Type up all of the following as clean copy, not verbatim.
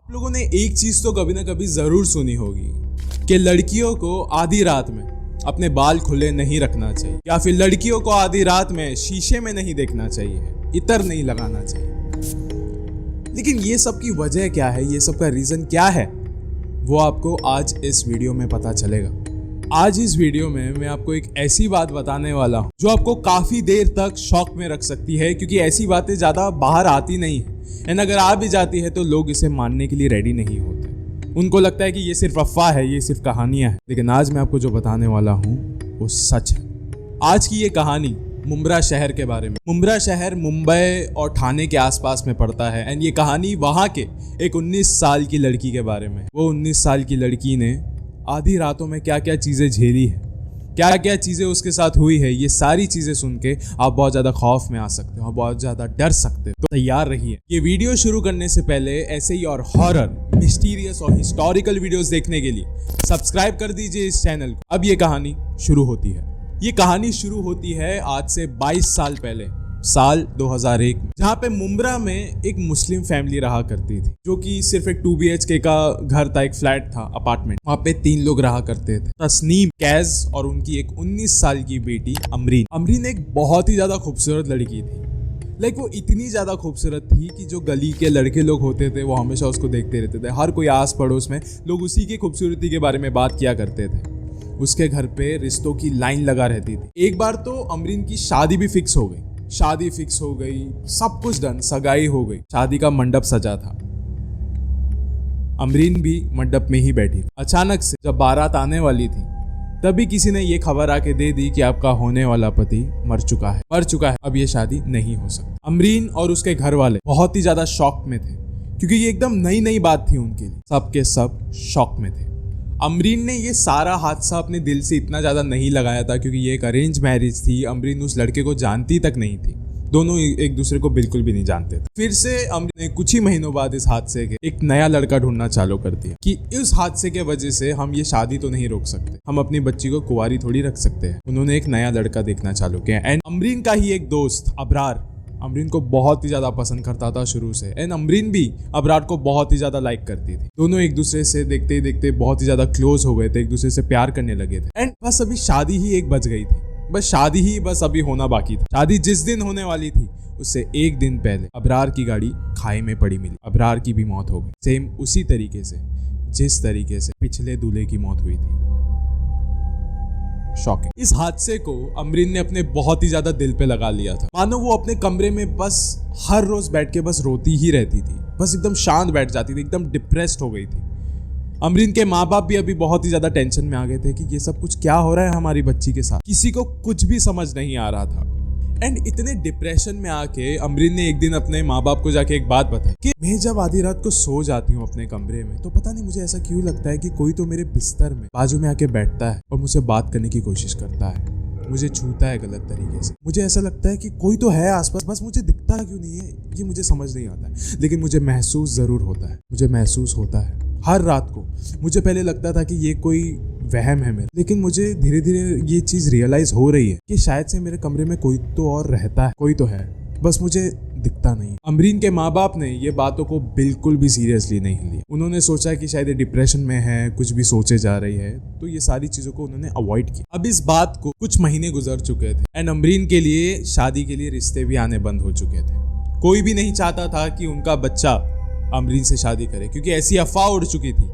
लोगों ने एक चीज तो कभी ना कभी जरूर सुनी होगी कि लड़कियों को आधी रात में अपने बाल खुले नहीं रखना चाहिए, या फिर लड़कियों को आधी रात में शीशे में नहीं देखना चाहिए, इतर नहीं लगाना चाहिए। लेकिन ये सब की वजह क्या है, ये सब का रीजन क्या है, वो आपको आज इस वीडियो में पता चलेगा। आज इस वीडियो में मैं आपको एक ऐसी बात बताने वाला हूँ जो आपको काफी देर तक शॉक में रख सकती है, क्योंकि ऐसी बातें ज्यादा बाहर आती नहीं है, एंड अगर आ भी जाती है तो लोग इसे मानने के लिए रेडी नहीं होते। उनको लगता है कि ये सिर्फ अफवाह है, ये सिर्फ कहानियां हैं। लेकिन आज मैं आपको जो बताने वाला हूँ वो सच है। आज की ये कहानी मुंब्रा शहर के बारे में। मुंब्रा शहर मुंबई और ठाणे के आसपास में पड़ता है, एंड ये कहानी वहाँ के एक 19 साल की लड़की के बारे में। वो 19 साल की लड़की ने आधी रातों में क्या क्या चीजें झेली है, क्या क्या चीजें उसके साथ हुई है, ये सारी चीजें सुन के आप बहुत ज्यादा खौफ में आ सकते हो, बहुत ज्यादा डर सकते हो। तो तैयार रहिए। ये वीडियो शुरू करने से पहले ऐसे ही और हॉरर, मिस्टीरियस और हिस्टोरिकल वीडियोस देखने के लिए सब्सक्राइब कर दीजिए इस चैनल को। अब ये कहानी शुरू होती है। ये कहानी शुरू होती है आज से 22 साल पहले, साल 2001 में, जहाँ पे मुंब्रा में एक मुस्लिम फैमिली रहा करती थी, जो कि सिर्फ एक 2 BHK का घर था, एक फ्लैट था, अपार्टमेंट। वहाँ पे 3 लोग रहा करते थे, तस्नीम, कैज और उनकी एक 19 साल की बेटी अमरीन। अमरीन एक बहुत ही ज्यादा खूबसूरत लड़की थी। लाइक वो इतनी ज्यादा खूबसूरत थी कि जो गली के लड़के लोग होते थे वो हमेशा उसको देखते रहते थे। हर कोई आस पड़ोस में लोग उसी की खूबसूरती के बारे में बात किया करते थे। उसके घर पे रिश्तों की लाइन लगा रहती थी। एक बार तो अमरीन की शादी भी फिक्स हो गई। शादी फिक्स हो गई, सब कुछ डन, सगाई हो गई, शादी का मंडप सजा था। अमरीन भी मंडप में ही बैठी थी। अचानक से जब बारात आने वाली थी, तभी किसी ने ये खबर आके दे दी कि आपका होने वाला पति मर चुका है, अब ये शादी नहीं हो सकती। अमरीन और उसके घर वाले बहुत ही ज्यादा शॉक में थे, क्योंकि ये एकदम नई नई बात थी उनके लिए। सबके सब शॉक में थे। अमरीन ने ये सारा हादसा अपने दिल से इतना ज्यादा नहीं लगाया था, क्योंकि ये एक अरेंज मैरिज थी। अमरीन उस लड़के को जानती तक नहीं थी, दोनों एक दूसरे को बिल्कुल भी नहीं जानते थे। फिर से अमरीन ने कुछ ही महीनों बाद इस हादसे के एक नया लड़का ढूंढना चालू कर दिया कि इस हादसे के वजह से हम ये शादी तो नहीं रोक सकते, हम अपनी बच्ची को कुंवारी थोड़ी रख सकते हैं। उन्होंने एक नया लड़का देखना चालू किया, एंड अमरीन का ही एक दोस्त अबरार अमरीन को बहुत ही ज्यादा पसंद करता था शुरू से, एंड अमरीन भी अबरार को बहुत ही ज्यादा लाइक करती थी। दोनों एक दूसरे से देखते ही देखते बहुत ही ज्यादा क्लोज हो गए थे, एक दूसरे से प्यार करने लगे थे। एंड बस अभी शादी ही एक बच गई थी, बस अभी होना बाकी था। शादी जिस दिन होने वाली थी उससे एक दिन पहले अबरार की गाड़ी खाई में पड़ी मिली। अबरार की भी मौत हो गई, सेम उसी तरीके से जिस तरीके से पिछले दूल्हे की मौत हुई थी। शॉकिंग। इस हादसे को अमरीन ने अपने बहुत ही ज्यादा दिल पे लगा लिया था। मानो वो अपने कमरे में बस हर रोज बैठ के बस रोती ही रहती थी, बस एकदम शांत बैठ जाती थी, एकदम डिप्रेस्ड हो गई थी। अमरीन के माँ बाप भी अभी बहुत ही ज्यादा टेंशन में आ गए थे कि ये सब कुछ क्या हो रहा है हमारी बच्ची के साथ। किसी को कुछ भी समझ नहीं आ रहा था। एंड इतने डिप्रेशन में आके अमरीन ने एक दिन अपने माँ बाप को जाके एक बात बताई कि मैं जब आधी रात को सो जाती हूँ अपने कमरे में, तो पता नहीं मुझे ऐसा क्यों लगता है कि कोई तो मेरे बिस्तर में बाजू में आके बैठता है और मुझसे बात करने की कोशिश करता है, मुझे छूता है गलत तरीके से। मुझे ऐसा लगता है कि कोई तो है आसपास, बस मुझे दिखता क्यों नहीं है ये मुझे समझ नहीं आता है, लेकिन मुझे महसूस जरूर होता है, मुझे महसूस होता है हर रात को। मुझे पहले लगता था कि ये कोई वहम है मेरा, लेकिन मुझे धीरे धीरे ये चीज रियलाइज हो रही है कि शायद से मेरे कमरे में कोई तो और रहता है, कोई तो है, बस मुझे दिखता नहीं। अमरीन के माँ बाप ने ये बातों को बिल्कुल भी सीरियसली नहीं लिया। उन्होंने सोचा कि शायद ये डिप्रेशन में है, कुछ भी सोचे जा रही है, तो ये सारी चीजों को उन्होंने अवॉइड किया। अब इस बात को कुछ महीने गुजर चुके थे, एंड अमरीन के लिए शादी के लिए रिश्ते भी आने बंद हो चुके थे। कोई भी नहीं चाहता था कि उनका बच्चा अमरीन से शादी करे, क्योंकि ऐसी अफवाह उड़ चुकी थी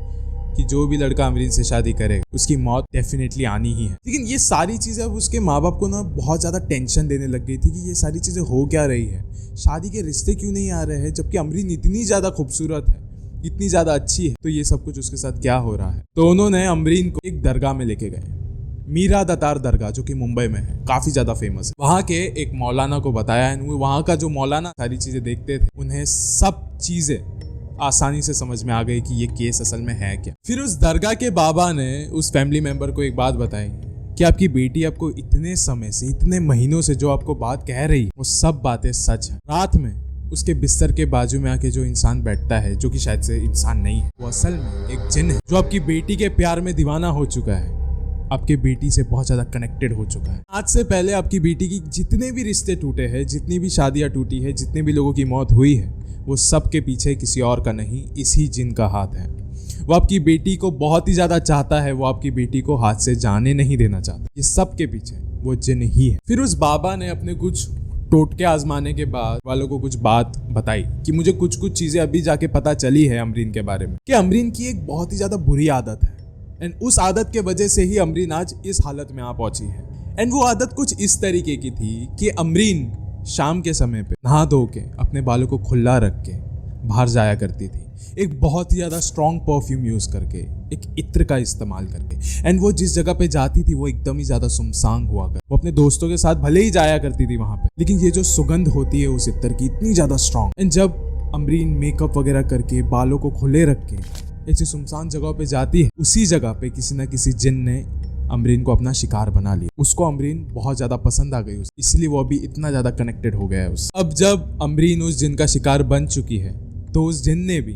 कि जो भी लड़का अमरीन से शादी करेगा उसकी मौत डेफिनेटली आनी ही है। लेकिन ये सारी चीजें अब उसके माँ बाप को ना बहुत ज्यादा टेंशन देने लग गई थी कि ये सारी चीजें हो क्या रही है, शादी के रिश्ते क्यों नहीं आ रहे हैं, जबकि अमरीन इतनी ज्यादा खूबसूरत है, इतनी ज्यादा अच्छी है, तो ये सब कुछ उसके साथ क्या हो रहा है। तो उन्होंने अमरीन को एक दरगाह में लेके गए, मीरा दातार दरगाह, जो कि मुंबई में है, काफी ज्यादा फेमस है। वहाँ के एक मौलाना को बताया, वहाँ का जो मौलाना सारी चीजें देखते थे, उन्हें सब चीजें आसानी से समझ में आ गई कि ये केस असल में है क्या। फिर उस दरगाह के बाबा ने उस फैमिली मेंबर को एक बात बताई कि आपकी बेटी आपको इतने समय से, इतने महीनों से जो आपको बात कह रही है, वो सब बातें सच है। रात में उसके बिस्तर के बाजू में आके जो इंसान बैठता है, जो कि शायद से इंसान नहीं है, वो असल में एक जिन है, जो आपकी बेटी के प्यार में दीवाना हो चुका है, आपके बेटी से बहुत ज्यादा कनेक्टेड हो चुका है। आज से पहले आपकी बेटी की जितने भी रिश्ते टूटे हैं, जितनी भी शादियां टूटी है, जितने भी लोगों की मौत हुई है, वो सब के पीछे किसी और का नहीं, इसी जिन का हाथ है। वो आपकी बेटी को बहुत ही ज्यादा चाहता है, वो आपकी बेटी को हाथ से जाने नहीं देना चाहता। ये सब के पीछे वो जिन ही है। फिर उस बाबा ने अपने कुछ टोटके आजमाने के बाद वालों को कुछ बात बताई कि मुझे कुछ कुछ चीजें अभी जाके पता चली है अमरीन के बारे में, कि अमरीन की एक बहुत ही ज्यादा बुरी आदत है, एंड उस आदत के वजह से ही अमरीन आज इस हालत में आ पहुंची है। एंड वो आदत कुछ इस तरीके की थी कि अमरीन शाम के समय पे नहा धो के अपने बालों को खुला रख के बाहर जाया करती थी, एक बहुत ही ज्यादा स्ट्रॉन्ग परफ्यूम यूज करके, एक इत्र का इस्तेमाल करके। एंड वो जिस जगह पे जाती थी वो एकदम ही ज्यादा सुनसान हुआ कर, वो अपने दोस्तों के साथ भले ही जाया करती थी वहां पे, लेकिन ये जो सुगंध होती है उस इत्र की इतनी ज्यादा स्ट्रॉन्ग। एंड जब अमरीन मेकअप वगैरह करके बालों को खुले रख के ऐसी सुनसान जगह पे जाती है, उसी जगह पे किसी ना किसी जिन ने अमरीन को अपना शिकार बना लिया। उसको अमरीन बहुत ज्यादा पसंद आ गई, इसलिए वो अभी इतना ज्यादा कनेक्टेड हो गया है उससे। अब जब अमरीन उस जिन का शिकार बन चुकी है तो उस जिन ने भी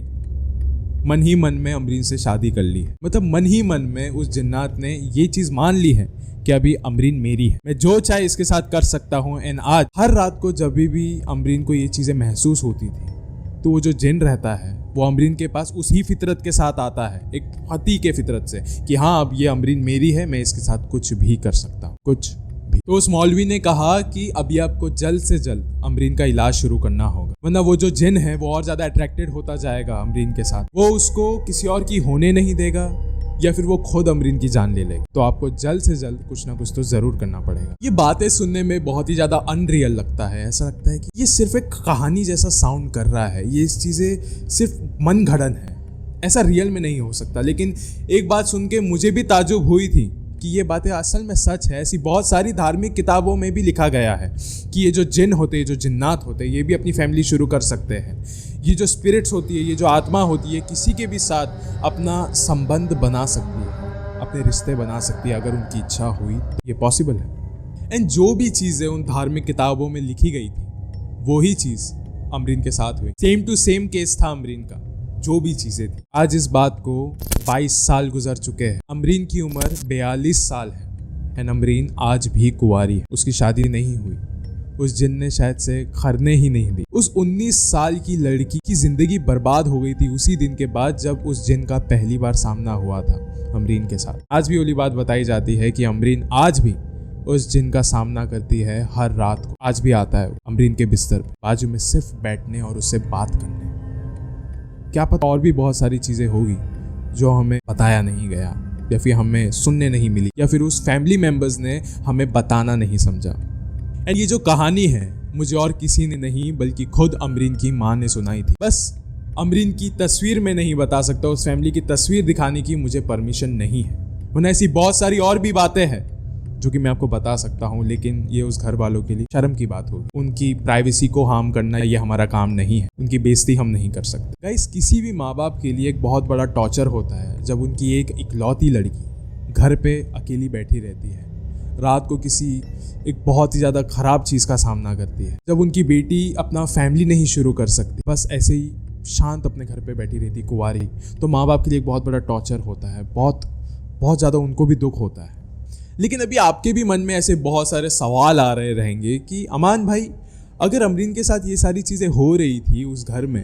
मन ही मन में अमरीन से शादी कर ली है। मतलब मन ही मन में उस जिन्नात ने ये चीज मान ली है कि अभी अमरीन मेरी है, मैं जो चाहे इसके साथ कर सकता हूँ। एंड आज हर रात को जब भी अमरीन को ये चीजें महसूस होती थी तो वो जो जिन रहता है वो अमरीन के पास उसी फितरत के साथ आता है, एक पति के फितरत से, कि हाँ अब ये अमरीन मेरी है, मैं इसके साथ कुछ भी कर सकता हूँ, कुछ भी। तो उस मौलवी ने कहा कि अभी आपको जल्द से जल्द अमरीन का इलाज शुरू करना होगा, वरना वो जो जिन है वो और ज्यादा अट्रैक्टेड होता जाएगा अमरीन के साथ, वो उसको किसी और की होने नहीं देगा या फिर वो खुद अमरीन की जान ले लेगा। तो आपको जल्द से जल्द कुछ ना कुछ तो जरूर करना पड़ेगा। ये बातें सुनने में बहुत ही ज्यादा अनरियल लगता है, ऐसा लगता है कि ये सिर्फ एक कहानी जैसा साउंड कर रहा है, ये चीजें सिर्फ मन घड़न है, ऐसा रियल में नहीं हो सकता। लेकिन एक बात सुन के मुझे भी ताजुब हुई थी कि ये बातें असल में सच है। ऐसी बहुत सारी धार्मिक किताबों में भी लिखा गया है कि ये जो जिन होते हैं, जो जिन्नात होते हैं, ये भी अपनी फैमिली शुरू कर सकते हैं। ये जो स्पिरिट्स होती है, ये जो आत्मा होती है, किसी के भी साथ अपना संबंध बना सकती है, अपने रिश्ते बना सकती है, अगर उनकी इच्छा हुई तो ये पॉसिबल है। एंड जो भी चीज़ें उन धार्मिक किताबों में लिखी गई थी वही चीज़ अमरीन के साथ हुई। सेम टू सेम केस था अमरीन का, जो भी चीज़ें थी। आज इस बात को 22 साल गुजर चुके हैं। अमरीन की उम्र 42 साल है एंड अमरीन आज भी कुंवारी है, उसकी शादी नहीं हुई, उस जिन ने शायद से खरने ही नहीं दी। उस 19 साल की लड़की की जिंदगी बर्बाद हो गई थी उसी दिन के बाद जब उस जिन का पहली बार सामना हुआ था अमरीन के साथ। आज भी वही बात बताई जाती है कि अमरीन आज भी उस जिन का सामना करती है हर रात को। आज भी आता है अमरीन के बिस्तर पे बाजू में सिर्फ बैठने और उससे बात करने। क्या पता और भी बहुत सारी चीजें होगी जो हमें बताया नहीं गया, या फिर हमें सुनने नहीं मिली, या फिर उस फैमिली मेंबर्स ने हमें बताना नहीं समझा। एंड ये जो कहानी है मुझे और किसी ने नहीं बल्कि खुद अमरीन की माँ ने सुनाई थी। बस अमरीन की तस्वीर में नहीं बता सकता, उस फैमिली की तस्वीर दिखाने की मुझे परमिशन नहीं है। वरना ऐसी बहुत सारी और भी बातें हैं जो कि मैं आपको बता सकता हूँ, लेकिन ये उस घर वालों के लिए शर्म की बात होगी। उनकी प्राइवेसी को हार्म करना ये हमारा काम नहीं है, उनकी बेइज्जती हम नहीं कर सकते। गाइस, किसी भी माँ बाप के लिए एक बहुत बड़ा टॉर्चर होता है जब उनकी एक इकलौती लड़की घर पे अकेली बैठी रहती है, रात को किसी एक बहुत ही ज़्यादा ख़राब चीज़ का सामना करती है, जब उनकी बेटी अपना फैमिली नहीं शुरू कर सकती, बस ऐसे ही शांत अपने घर पे बैठी रहती कुंवारी। तो माँ बाप के लिए एक बहुत बड़ा टॉर्चर होता है, बहुत ज़्यादा उनको भी दुख होता है। लेकिन अभी आपके भी मन में ऐसे बहुत सारे सवाल आ रहे रहेंगे कि अमान भाई, अगर अमरीन के साथ ये सारी चीज़ें हो रही थी उस घर में,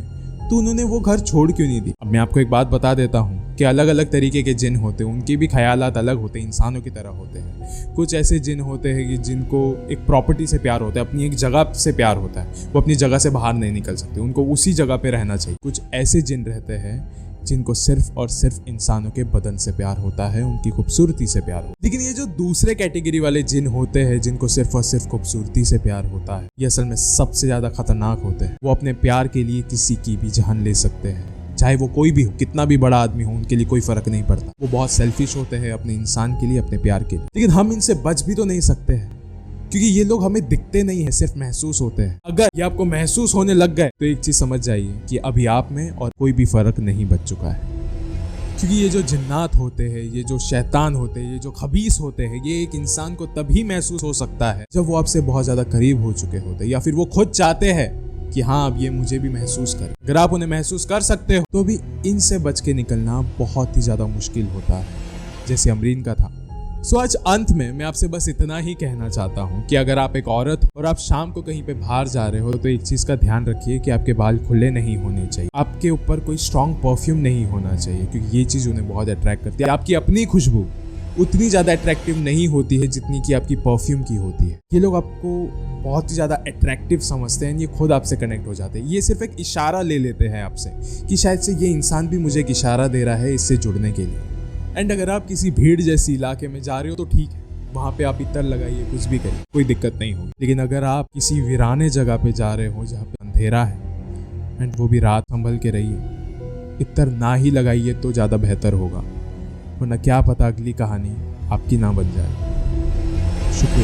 तो उन्होंने वो घर छोड़ क्यों नहीं दी? अब मैं आपको एक बात बता देता हूँ कि अलग अलग तरीके के जिन होते हैं, उनके भी ख्यालात अलग होते हैं, इंसानों की तरह होते हैं। कुछ ऐसे जिन होते हैं कि जिनको एक प्रॉपर्टी से प्यार होता है, अपनी एक जगह से प्यार होता है, वो अपनी जगह से बाहर नहीं निकल सकते, उनको उसी जगह पे रहना चाहिए। कुछ ऐसे जिन रहते हैं जिनको सिर्फ और सिर्फ इंसानों के बदन से प्यार होता है, उनकी खूबसूरती से प्यार होता है। लेकिन ये जो दूसरे कैटेगरी वाले जिन होते हैं जिनको सिर्फ और सिर्फ खूबसूरती से प्यार होता है, ये असल में सबसे ज्यादा खतरनाक होते हैं। वो अपने प्यार के लिए किसी की भी जान ले सकते हैं, चाहे वो कोई भी हो, कितना भी बड़ा आदमी हो, उनके लिए कोई फर्क नहीं पड़ता। वो बहुत सेल्फिश होते हैं अपने इंसान के लिए, अपने प्यार के लिए। लेकिन हम इनसे बच भी तो नहीं सकते हैं, क्योंकि ये लोग हमें दिखते नहीं है, सिर्फ महसूस होते हैं। अगर ये आपको महसूस होने लग गए तो एक चीज समझ जाइए कि अभी आप में और कोई भी फर्क नहीं बच चुका है। क्योंकि ये जो जिन्नात होते हैं, ये जो शैतान होते हैं, ये जो खबीस होते हैं, ये एक इंसान को तभी महसूस हो सकता है जब वो आपसे बहुत ज्यादा करीब हो चुके होते हैं, या फिर वो खुद चाहते हैं कि हाँ अब ये मुझे भी महसूस करे। अगर आप उन्हें महसूस कर सकते हो तो भी इनसे बच के निकलना बहुत ही ज्यादा मुश्किल होता है, जैसे अमरीन का था। सो आज अंत में मैं आपसे बस इतना ही कहना चाहता हूँ कि अगर आप एक औरत और आप शाम को कहीं पे बाहर जा रहे हो तो एक चीज का ध्यान रखिए कि आपके बाल खुले नहीं होने चाहिए, आपके ऊपर कोई स्ट्रॉन्ग परफ्यूम नहीं होना चाहिए, क्योंकि ये चीज उन्हें बहुत अट्रैक्ट करती है। आपकी अपनी खुशबू उतनी ज्यादा अट्रैक्टिव नहीं होती है जितनी कि आपकी परफ्यूम की होती है। ये लोग आपको बहुत ही ज्यादा अट्रैक्टिव समझते हैं, ये खुद आपसे कनेक्ट हो जाते हैं। ये सिर्फ एक इशारा ले लेते हैं आपसे कि शायद से ये इंसान भी मुझे एक इशारा दे रहा है इससे जुड़ने के लिए। एंड अगर आप किसी भीड़ जैसी इलाके में जा रहे हो तो ठीक है, वहाँ पे आप इत्र लगाइए, कुछ भी करिए, कोई दिक्कत नहीं होगी। लेकिन अगर आप किसी वीराने जगह पे जा रहे हो जहाँ पे अंधेरा है एंड वो भी रात, संभल के रहिए, इत्र ना ही लगाइए तो ज़्यादा बेहतर होगा, वरना क्या पता अगली कहानी आपकी ना बन जाए।